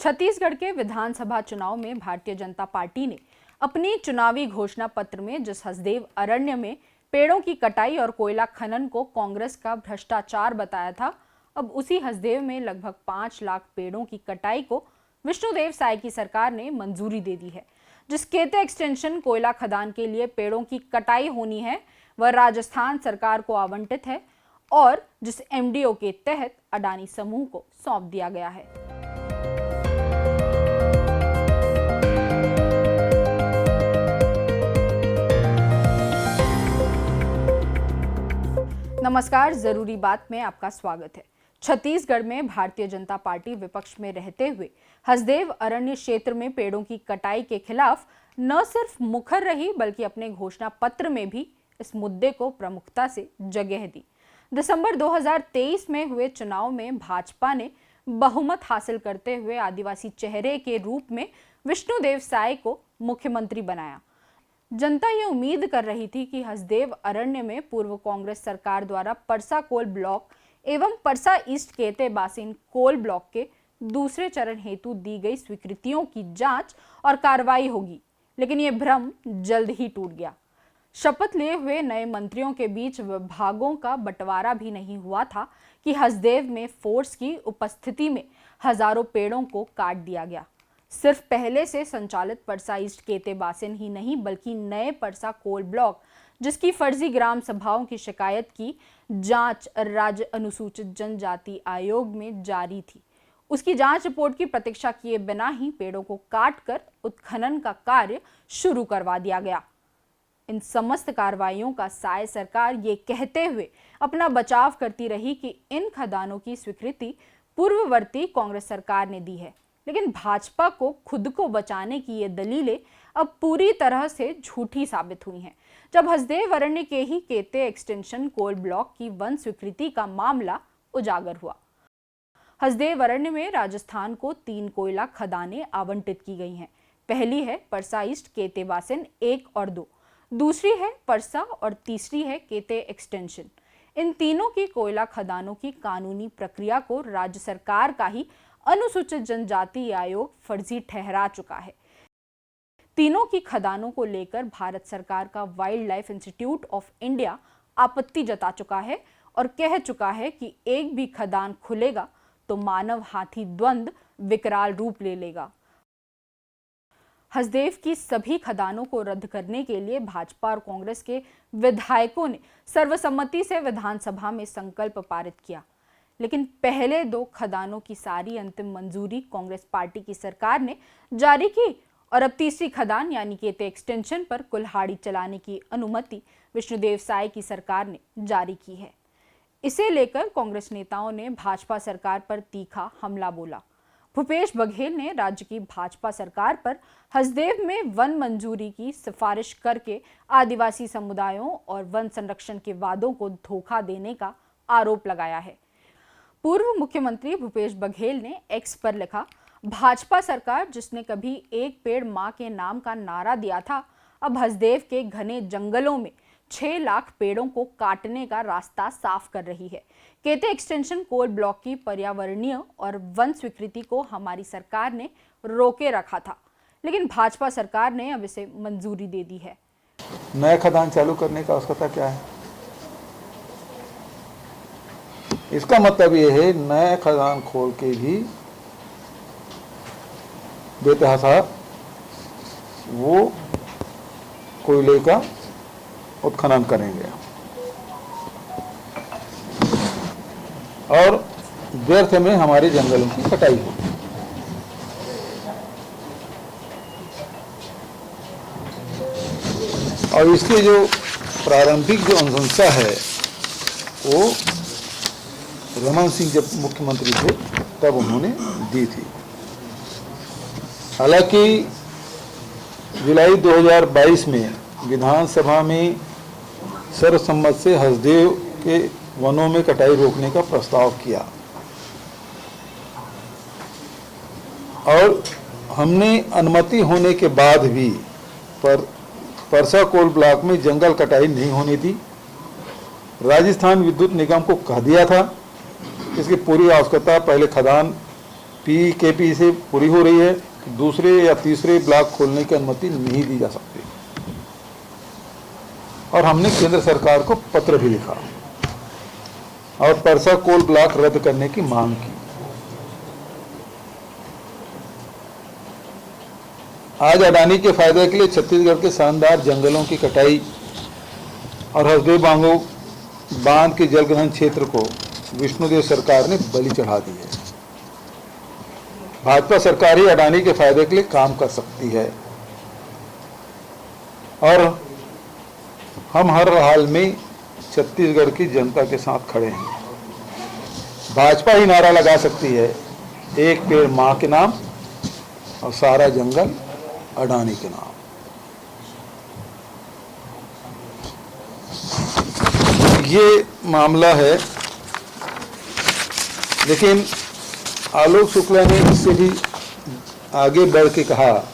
छत्तीसगढ़ के विधानसभा चुनाव में भारतीय जनता पार्टी ने अपनी चुनावी घोषणा पत्र में जिस हसदेव अरण्य में पेड़ों की कटाई और कोयला खनन को कांग्रेस का भ्रष्टाचार बताया था, अब उसी हसदेव में लगभग 5 लाख पेड़ों की कटाई को विष्णुदेव साय की सरकार ने मंजूरी दे दी है। जिस केते एक्सटेंशन कोयला खदान के लिए पेड़ों की कटाई होनी है वह राजस्थान सरकार को आवंटित है और जिस एमडीओ के तहत अडानी समूह को सौंप दिया गया है। नमस्कार, जरूरी बात में आपका स्वागत है। छत्तीसगढ़ में भारतीय जनता पार्टी विपक्ष में रहते हुए हसदेव अरण्य क्षेत्र में पेड़ों की कटाई के खिलाफ न सिर्फ मुखर रही बल्कि अपने घोषणा पत्र में भी इस मुद्दे को प्रमुखता से जगह दी। दिसंबर 2023 में हुए चुनाव में भाजपा ने बहुमत हासिल करते हुए आदिवासी चेहरे के रूप में विष्णुदेव साय को मुख्यमंत्री बनाया। जनता ये उम्मीद कर रही थी कि हसदेव अरण्य में पूर्व कांग्रेस सरकार द्वारा परसा कोल ब्लॉक एवं परसा ईस्ट केते बासिन कोल ब्लॉक के दूसरे चरण हेतु दी गई स्वीकृतियों की जांच और कार्रवाई होगी, लेकिन ये भ्रम जल्द ही टूट गया। शपथ लिए हुए नए मंत्रियों के बीच विभागों का बंटवारा भी नहीं हुआ था कि हसदेव में फोर्स की उपस्थिति में हजारों पेड़ों को काट दिया गया। सिर्फ पहले से संचालित परसा ईस्ट केते बासिन ही नहीं बल्कि नए परसा कोल ब्लॉक, जिसकी फर्जी ग्राम सभाओं की शिकायत की जांच राज्य अनुसूचित जनजाति आयोग में जारी थी, उसकी जांच रिपोर्ट की प्रतीक्षा किए बिना ही पेड़ों को काटकर उत्खनन का कार्य शुरू करवा दिया गया। इन समस्त कार्रवाइयों का साय सरकार ये कहते हुए अपना बचाव करती रही कि इन खदानों की स्वीकृति पूर्ववर्ती कांग्रेस सरकार ने दी है, लेकिन भाजपा को खुद को बचाने की ये दलीलें अब पूरी तरह से झूठी साबित हुई हैं। जब हसदेव अरण्य के ही केते एक्सटेंशन कोल ब्लॉक की वन स्वीकृति का मामला उजागर हुआ। हसदेव अरण्य में राजस्थान को 3 कोयला खदानें आवंटित की गई हैं। पहली है परसा ईस्ट केते बासिन 1 और 2, दूसरी है परसा और तीसरी है केते एक्सटेंशन। इन तीनों की कोयला खदानों की कानूनी प्रक्रिया को राज्य सरकार का ही अनुसूचित जनजाति आयोग फर्जी ठहरा चुका है। तीनों की खदानों को लेकर भारत सरकार का wild life institute of India आपत्ति जता चुका है और कह चुका है कि एक भी खदान खुलेगा तो मानव हाथी द्वंद्व विकराल रूप ले लेगा। हसदेव की सभी खदानों को रद्द करने के लिए भाजपा और कांग्रेस के विधायकों ने सर्वसम्मति से विधानसभा में संकल्प पारित किया, लेकिन पहले 2 खदानों की सारी अंतिम मंजूरी कांग्रेस पार्टी की सरकार ने जारी की और अब तीसरी खदान यानी केते एक्सटेंशन पर कुल्हाड़ी चलाने की अनुमति विष्णुदेव साय की सरकार ने जारी की है। इसे लेकर कांग्रेस नेताओं ने भाजपा सरकार पर तीखा हमला बोला। भूपेश बघेल ने राज्य की भाजपा सरकार पर हसदेव में वन मंजूरी की सिफारिश करके आदिवासी समुदायों और वन संरक्षण के वादों को धोखा देने का आरोप लगाया है। पूर्व मुख्यमंत्री भूपेश बघेल ने एक्स पर लिखा, भाजपा सरकार जिसने कभी एक पेड़ मां के नाम का नारा दिया था, अब हसदेव के घने जंगलों में 6 लाख पेड़ों को काटने का रास्ता साफ कर रही है। केते एक्सटेंशन कोल ब्लॉक की पर्यावरणीय और वन स्वीकृति को हमारी सरकार ने रोके रखा था, लेकिन भाजपा सरकार ने अब इसे मंजूरी दे दी है। नया खदान चालू करने का आवश्यकता क्या है? इसका मतलब ये है नया खदान खोल के भी बेतहासा वो कोयले का उत्खनन करेंगे और व्यर्थ में हमारे जंगलों की कटाई होगी। और इसके जो प्रारंभिक जो अनुशंसा है वो रमन सिंह जब मुख्यमंत्री थे तब उन्होंने दी थी। हालांकि जुलाई 2022 में विधानसभा में सर्वसम्मत से हसदेव के वनों में कटाई रोकने का प्रस्ताव किया और हमने अनुमति होने के बाद भी परसा कोल ब्लॉक में जंगल कटाई नहीं होनी थी। राजस्थान विद्युत निगम को कह दिया था इसकी पूरी आवश्यकता पहले खदान PKP से पूरी हो रही है, दूसरे या तीसरे ब्लॉक खोलने की अनुमति नहीं दी जा सकती। और हमने केंद्र सरकार को पत्र भी लिखा और परसा कोल ब्लॉक रद्द करने की मांग की। आज अडानी के फायदे के लिए छत्तीसगढ़ के शानदार जंगलों की कटाई और हसदेव बांध के जलग्रहण क्षेत्र को विष्णुदेव सरकार ने बलि चढ़ा दी है। भाजपा सरकार ही अडानी के फायदे के लिए काम कर सकती है और हम हर हाल में छत्तीसगढ़ की जनता के साथ खड़े हैं। भाजपा ही नारा लगा सकती है, एक पेड़ मां के नाम और सारा जंगल अडानी के नाम। ये मामला है, लेकिन आलोक शुक्ला ने इससे भी आगे बढ़ के कहा,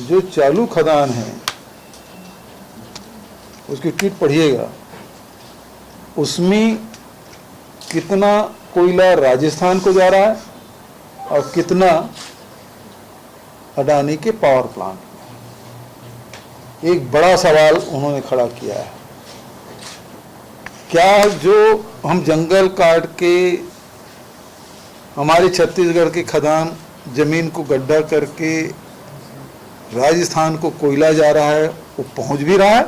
जो चालू खदान है उसकी ट्वीट पढ़िएगा, उसमें कितना कोयला राजस्थान को जा रहा है और कितना अडानी के पावर प्लांट में। एक बड़ा सवाल उन्होंने खड़ा किया है, क्या जो हम जंगल काट के हमारे छत्तीसगढ़ के खदान जमीन को गड्ढा करके राजस्थान को कोयला जा रहा है, वो पहुंच भी रहा है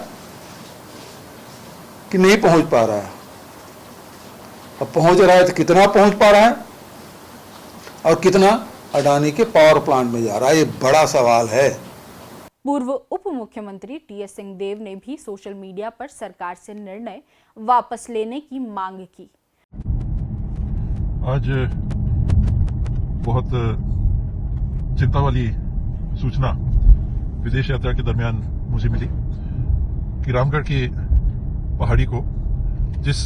कि नहीं पहुंच पा रहा है? अब पहुंच रहा है तो कितना पहुंच पा रहा है और कितना अडानी के पावर प्लांट में जा रहा है? ये बड़ा सवाल है। पूर्व उप मुख्यमंत्री टीएस सिंहदेव ने भी सोशल मीडिया पर सरकार से निर्णय वापस लेने की मांग की। आज बहुत चिंता वाली सूचना विदेश यात्रा के दरमियान मुझे मिली कि रामगढ़ की पहाड़ी को जिस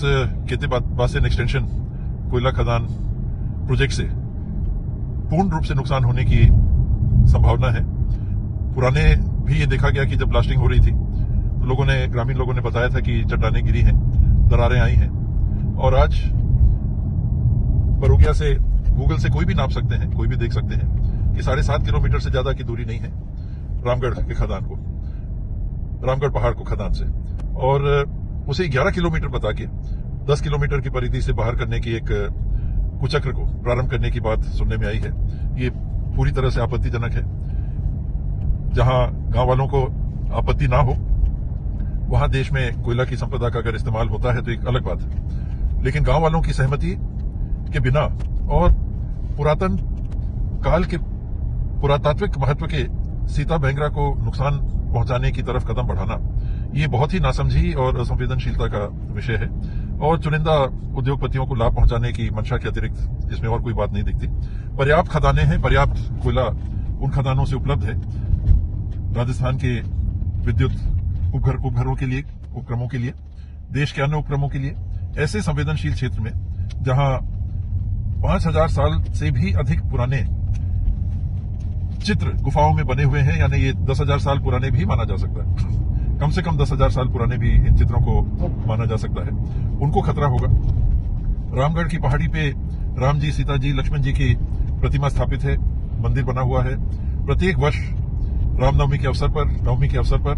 केते बासन एक्सटेंशन कोयला खदान प्रोजेक्ट से पूर्ण रूप से नुकसान होने की संभावना है। पुराने भी ये देखा गया कि जब ब्लास्टिंग हो रही थी तो ग्रामीण लोगों ने बताया था कि चट्टानें गिरी हैं, दरारें आई हैं, और आज बरोगिया से गूगल से कोई भी नाप सकते हैं, कोई भी देख सकते हैं कि 7.5 किलोमीटर से ज्यादा की दूरी नहीं है रामगढ़ के खदान को, रामगढ़ पहाड़ को खदान से, और उसे 11 किलोमीटर बता के 10 किलोमीटर की परिधि से बाहर करने की एक कुचक्र को प्रारंभ करने की बात सुनने में आई है। ये पूरी तरह से आपत्तिजनक है। जहां गांव वालों को आपत्ति ना हो, वहां देश में कोयला की संपदा का अगर इस्तेमाल होता है तो एक अलग बात है, लेकिन गांव वालों की सहमति के बिना और पुरातन काल के पुरातात्विक महत्व के सीता बैंगरा को नुकसान पहुंचाने की तरफ कदम बढ़ाना, ये बहुत ही नासमझी और असंवेदनशीलता का विषय है, और चुनिंदा उद्योगपतियों को लाभ पहुंचाने की मंशा के अतिरिक्त इसमें और कोई बात नहीं दिखती। पर्याप्त खदानें हैं, पर्याप्त कोयला उन खदानों से उपलब्ध है। राजस्थान के विद्युत उपघरों के लिए, उपक्रमों के लिए, देश के अन्य उपक्रमों के लिए, ऐसे संवेदनशील क्षेत्र में जहां 5000 साल से भी अधिक पुराने चित्र गुफाओं में बने हुए हैं, यानी ये 10,000 साल पुराने भी माना जा सकता है, कम से कम 10,000 साल पुराने भी इन चित्रों को माना जा सकता है, उनको खतरा होगा। रामगढ़ की पहाड़ी पे राम जी, सीता जी, लक्ष्मण जी की प्रतिमा स्थापित है, मंदिर बना हुआ है। प्रत्येक वर्ष रामनवमी के अवसर पर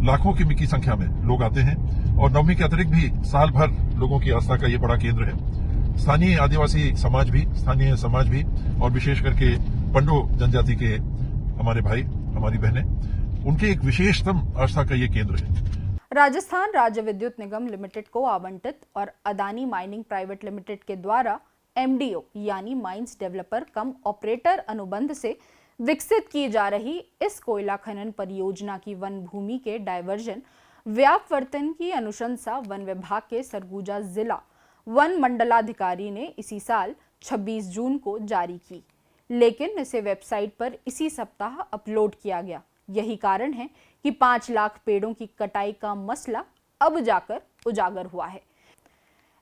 लाखों की संख्या में लोग आते हैं, और नवमी के अतिरिक्त भी साल भर लोगों की आस्था का ये बड़ा केंद्र है। स्थानीय आदिवासी समाज भी, स्थानीय समाज भी, और विशेष करके पंडो जनजाति के हमारे भाई, हमारी बहनें, उनके एक विशेषतम आस्था का ये केंद्र है। राजस्थान राज्य विद्युत निगम लिमिटेड को आवंटित और अदानी माइनिंग प्राइवेट लिमिटेड के द्वारा MDO यानी माइंस डेवलपर कम ऑपरेटर अनुबंध से विकसित की जा रही इस कोयला खनन परियोजना की वन भूमि के डायवर्जन व्यापवर्तन की अनुशंसा वन विभाग के सरगुजा जिला वन मंडलाधिकारी ने इसी साल 26 जून को जारी की, लेकिन इसे वेबसाइट पर इसी सप्ताह अपलोड किया गया। यही कारण है कि 5 लाख पेड़ों की कटाई का मसला अब जाकर उजागर हुआ है।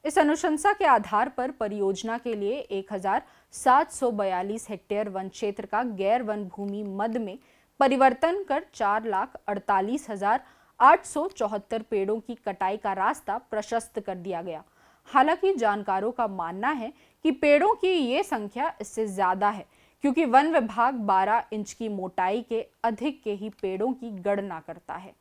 इस अनुशंसा के आधार पर परियोजना के लिए 1742 हेक्टेयर वन क्षेत्र का गैर वन भूमि मद में परिवर्तन कर 4,48,874 पेड़ों की कटाई का रास्ता प्रशस्त कर दिया गया। हालांकि जानकारों का मानना है कि पेड़ों की ये संख्या इससे ज्यादा है, क्योंकि वन विभाग 12 इंच की मोटाई के अधिक के ही पेड़ों की गणना करता है।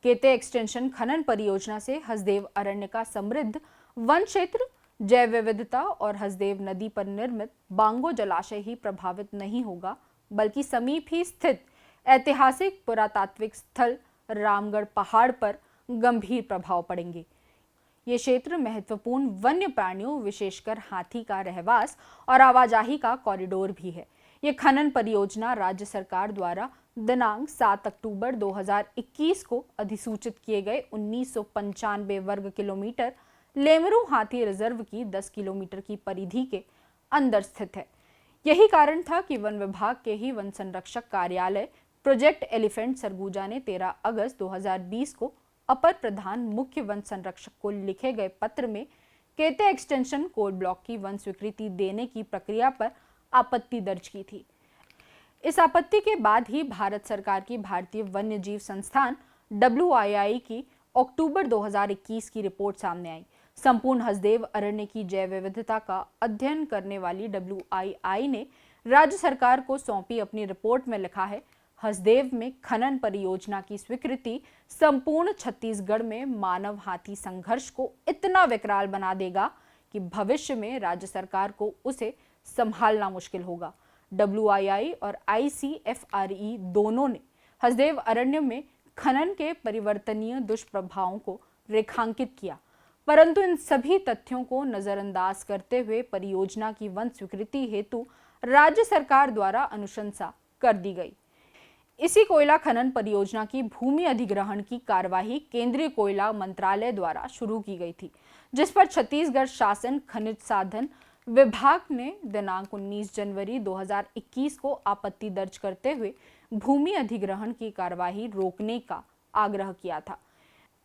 केते एक्सटेंशन खनन परियोजना से हसदेव अरण्य का समृद्ध वन क्षेत्र, जैव विविधता और हसदेव नदी पर निर्मित बांगो जलाशय ही प्रभावित नहीं होगा, बल्कि समीप ही स्थित ऐतिहासिक पुरातात्विक स्थल रामगढ़ पहाड़ पर गंभीर प्रभाव पड़ेंगे। ये क्षेत्र महत्वपूर्ण वन्य प्राणियों, विशेषकर हाथी का रहवास और आवाजाही का कॉरिडोर भी है। ये खनन परियोजना राज्य सरकार द्वारा दिनांक 7 अक्टूबर 2021 को अधिसूचित किए गए 1995 वर्ग किलोमीटर लेमरू हाथी रिजर्व की 10 किलोमीटर की परिधि के अंदर स्थित है। यही कारण था कि वन विभाग के ही वन संरक्षक कार्यालय प्रोजेक्ट एलिफेंट सरगुजा ने 13 अगस्त 2020 को अपर प्रधान मुख्य वन संरक्षक को लिखे गए पत्र में केते एक्सटेंशन कोल ब्लॉक की वन स्वीकृति देने की प्रक्रिया पर आपत्ति दर्ज की थी। इस आपत्ति के बाद ही भारत सरकार की भारतीय वन्य जीव संस्थान WII की अक्टूबर 2021 की रिपोर्ट सामने आई। संपूर्ण हसदेव अरण्य की जैव विविधता का अध्ययन करने वाली WII ने राज्य सरकार को सौंपी अपनी रिपोर्ट में लिखा है, हसदेव में खनन परियोजना की स्वीकृति संपूर्ण छत्तीसगढ़ में मानव हाथी संघर्ष को इतना विकराल बना देगा कि भविष्य में राज्य सरकार को उसे संभालना मुश्किल होगा। WII और ICFRE दोनों ने हसदेव अरण्य में खनन के परिवर्तनीय दुष्प्रभावों को रेखांकित किया, परंतु इन सभी तथ्यों को नजरअंदाज करते हुए परियोजना की वन स्वीकृति हेतु राज्य सरकार द्वारा अनुशंसा कर दी गई। इसी कोयला खनन परियोजना की भूमि अधिग्रहण की कार्यवाही केंद्रीय कोयला मंत्रालय द्वारा शुरू की गई थी, जिस पर छत्तीसगढ़ शासन खनिज साधन विभाग ने दिनांक 19 जनवरी 2021 को आपत्ति दर्ज करते हुए भूमि अधिग्रहण की कार्यवाही रोकने का आग्रह किया था।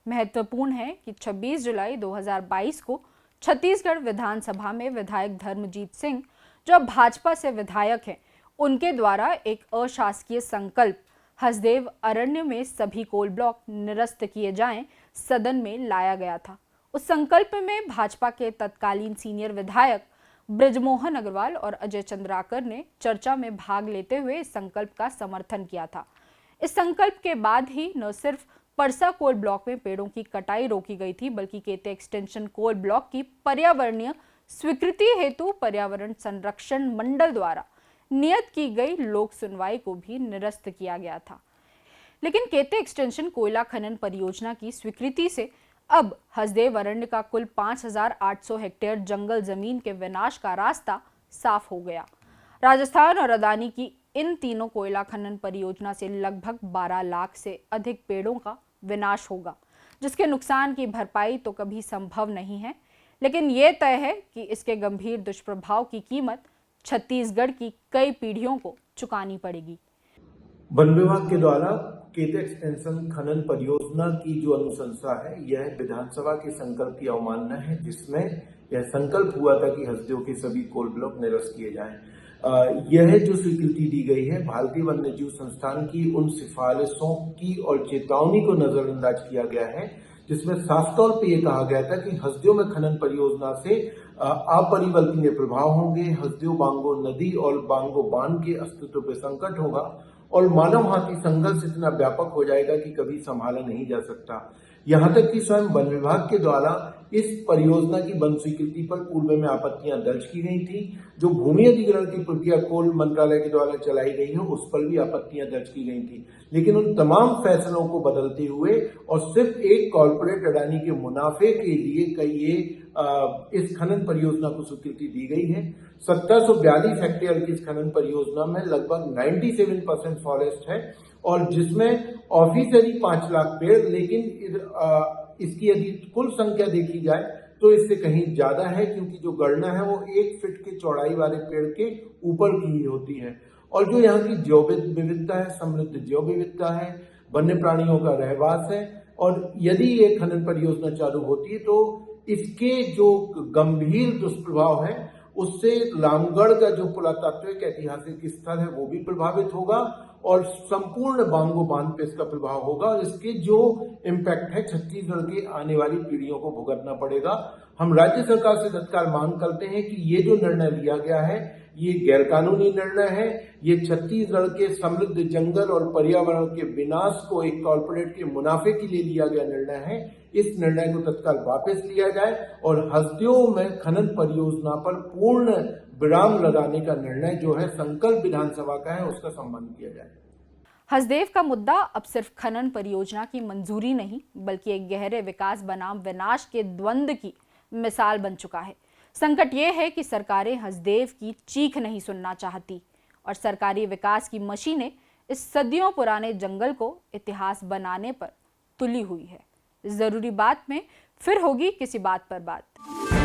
महत्वपूर्ण है कि 26 जुलाई 2022 को छत्तीसगढ़ विधानसभा में विधायक धर्मजीत सिंह, जो भाजपा से विधायक हैं, उनके द्वारा एक अशासकीय संकल्प हसदेव अरण्य में सभी कोल ब्लॉक निरस्त किए जाएं सदन में लाया गया था। उस संकल्प में भाजपा के तत्कालीन सीनियर विधायक ब्रजमोहन अग्रवाल और अजय चंद्राकर ने चर्चा में भाग लेते हुए इस संकल्प का समर्थन किया था। इस संकल्प के बाद ही न सिर्फ परसा कोल ब्लॉक में पेड़ों की कटाई रोकी गई थी, बल्कि केते एक्सटेंशन कोल ब्लॉक की पर्यावरणीय स्वीकृति हेतु पर्यावरण संरक्षण मंडल द्वारा नियत की गई लोक सुनवाई को भी निरस्त किया गया था। लेकिन केते एक्सटेंशन कोयला खनन परियोजना की स्वीकृति से अब हसदेव अरण्य का कुल 5,800 हेक्टेयर जंगल जमीन के विनाश का रास्ता साफ हो गया। राजस्थान और अदानी की इन तीनों कोयला खनन परियोजना से लगभग 12 लाख से अधिक पेड़ों का विनाश होगा, जिसके नुकसान की भरपाई तो कभी संभव नहीं है, लेकिन ये तय है कि इसके गंभीर दुष्प्रभाव की कीमत छत्तीसगढ़ की कई पीढ़ियों को चुकानी पड़ेगी। वन विभाग के द्वारा केते एक्सटेंशन खनन परियोजना की जो अनुशंसा है, यह विधानसभा के संकल्प की अवमानना है, जिसमें यह संकल्प हुआ था कि हसदेव के सभी कोल ब्लॉक निरस्त किए जाएं। यह जो स्वीकृति दी गई है, भारतीय वन्य जीव संस्थान की उन सिफारिशों की और चेतावनी को नजरअंदाज किया गया है, जिसमें साफ तौर पे ये कहा गया था कि हसदेव में खनन परियोजना से अपरिवर्तनीय प्रभाव होंगे, हसदेव बांगो नदी और बांगो बांध के अस्तित्व पे संकट होगा और मानव हाथी संघर्ष इतना व्यापक हो जाएगा कि कभी संभाला नहीं जा सकता। यहाँ तक कि स्वयं वन विभाग के द्वारा इस परियोजना की वन स्वीकृति पर पूर्व में आपत्तियां दर्ज की गई थी। जो भूमि अधिग्रहण की प्रक्रिया कोल मंत्रालय के द्वारा चलाई गई है, उस पर भी आपत्तियां दर्ज की गई थी, लेकिन उन तमाम फैसलों को बदलते हुए और सिर्फ एक कॉर्पोरेट अडानी के मुनाफे के लिए इस खनन परियोजना को स्वीकृति दी गई है। 1742 हेक्टेयर की इस खनन परियोजना में लगभग 97% फॉरेस्ट है और जिसमें ऑफिशियली 5 लाख पेड़, लेकिन इसकी यदि कुल संख्या देखी जाए तो इससे कहीं ज्यादा है, क्योंकि जो गणना है वो 1 फीट के चौड़ाई वाले पेड़ के ऊपर की ही होती है। और जो यहाँ की जैव विविधता है, समृद्ध जैव विविधता है, वन्य प्राणियों का रहवास है, और यदि ये खनन परियोजना चालू होती है तो इसके जो गंभीर दुष्प्रभाव है उससे रामगढ़ का जो पुरातात्विक ऐतिहासिक स्थल है वो भी प्रभावित होगा और संपूर्ण बांगो बांध पे इसका प्रभाव होगा और इसके जो इम्पैक्ट है छत्तीसगढ़ के आने वाली पीढ़ियों को भुगतना पड़ेगा। हम राज्य सरकार से तत्काल मांग करते हैं कि ये जो निर्णय लिया गया है ये गैरकानूनी निर्णय है। ये छत्तीसगढ़ के समृद्ध जंगल और पर्यावरण के विनाश को एक कॉर्पोरेट के मुनाफे के लिए लिया गया निर्णय है। इस निर्णय को तत्काल वापस लिया जाए और हसदेव में खनन परियोजना पर पूर्ण विराम लगाने का निर्णय जो है संकल्प विधानसभा का है उसका सम्मान किया जाए। हसदेव का मुद्दा अब सिर्फ खनन परियोजना की मंजूरी नहीं बल्कि एक गहरे विकास बनाम विनाश के द्वंद्व की मिसाल बन चुका है। संकट ये है कि सरकारें हसदेव की चीख नहीं सुनना चाहती और सरकारी विकास की मशीनें इस सदियों पुराने जंगल को इतिहास बनाने पर तुली हुई है। जरूरी बात में फिर होगी किसी बात पर बात।